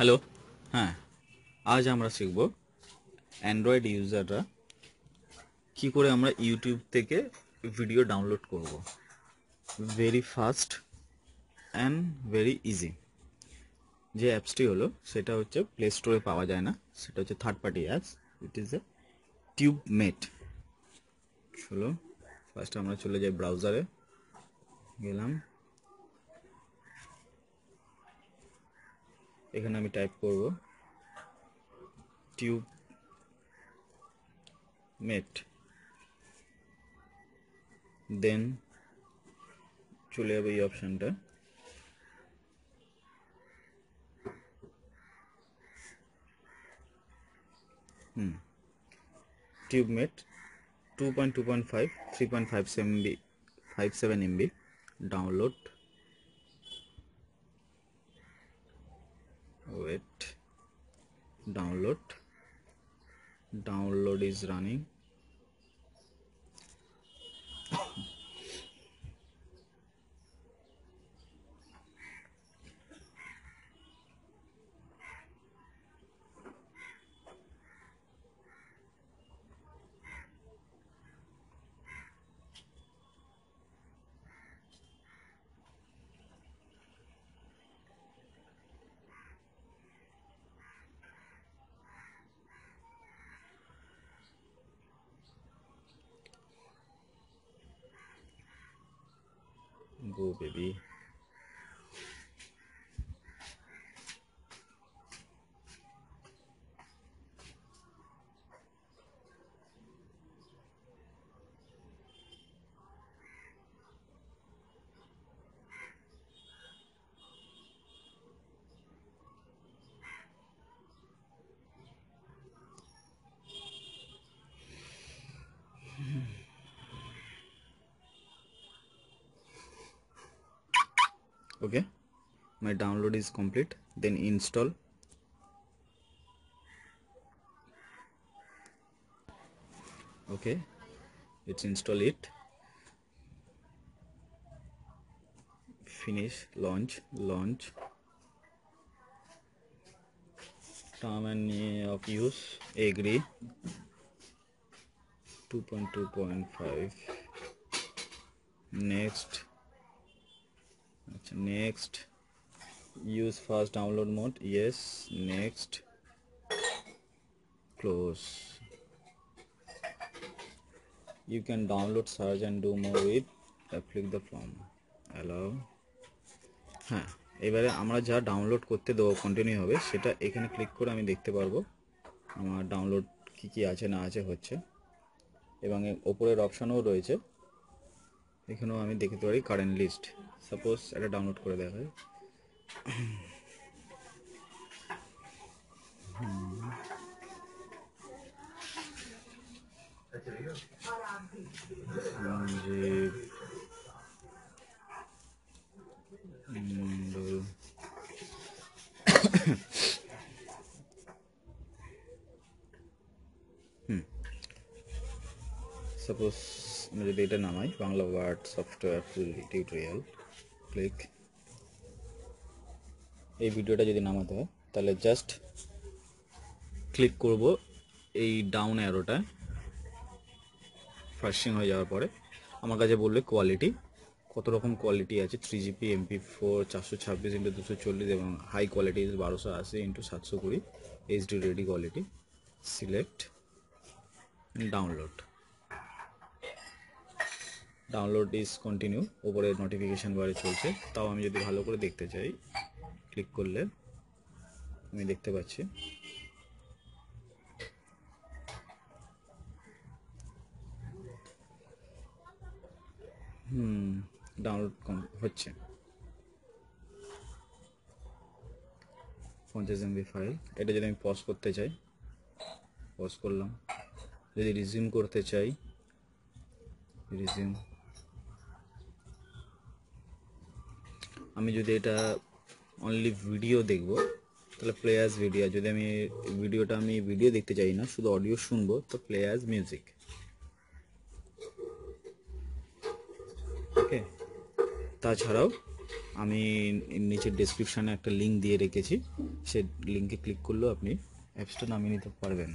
Hello. হ্যাঁ, আজ আমরা শিখব অ্যান্ড্রয়েড ইউজাররা কি করে আমরা ইউটিউব থেকে ভিডিও ডাউনলোড করব very fast and very easy. যে অ্যাপসটি হলো সেটা হচ্ছে প্লে স্টোরে পাওয়া যায় না, সেটা হচ্ছে third party apps. It is a TubeMate. চলো ফার্স্ট আমরা চলে যাই, ব্রাউজারে গেলাম, এখানে আমি টাইপ করব টিউবমেট, দেন চলে যাবে এই অপশানটা, TubeMate 2.2.5 3.57 MB download. Wait, download is running. Go baby. Okay, my download is complete. Then install. Okay, let's install it. Finish, launch. Term and of use, agree. 2.2.5. Next. Use fast download mode, yes. Next. Close. You can download, search and do more with click the form. Allow. হ্যাঁ, এবারে আমরা যা download করতে দেবো continue হবে, সেটা এখানে click করে আমি দেখতে পারবো আমার ডাউনলোড কি আছে না আছে হচ্ছে, এবং ওপরের অপশানও রয়েছে, এখানেও আমি দেখতে পারি কারেন্ট লিস্ট। সাপোজ এটা ডাউনলোড করে দেখায়। সাপোজ আমি যদি এটা নামাই, Bangla word software tutorial, click. এই ভিডিওটা যদি নামাতে হয় তাহলে জাস্ট ক্লিক করব এই ডাউন অ্যারোটা, ফার্স্টিং হয়ে যাওয়ার পরে আমার কাছে বলবে কোয়ালিটি, কত রকম কোয়ালিটি আছে, 3GP MP4 426x240 এবং high quality 1280x720 HD ready quality. Select, download is continue, ওপরে নোটিফিকেশান বারে চলছে। তাও আমি যদি ভালো করে দেখতে চাই, ক্লিক করলে আমি দেখতে পাচ্ছি ডাউনলোড হচ্ছে 50 MB ফাইল। এটা যদি আমি পজ করতে চাই, পজ করলাম। যদি রিজিউম করতে চাই, রিজিউম। আমি যদি এটা অনলি ভিডিও দেখব তাহলে প্লে অ্যাজ ভিডিও। যদি আমি ভিডিও দেখতে চাই না, শুধু অডিও শুনবো, তো প্লে অ্যাজ মিউজিক। ওকে, তাছাড়াও আমি নিচের ডেসক্রিপশানে একটা লিঙ্ক দিয়ে রেখেছি, সেই লিঙ্কে ক্লিক করলেও আপনি অ্যাপসটা নামিয়ে নিতে পারবেন।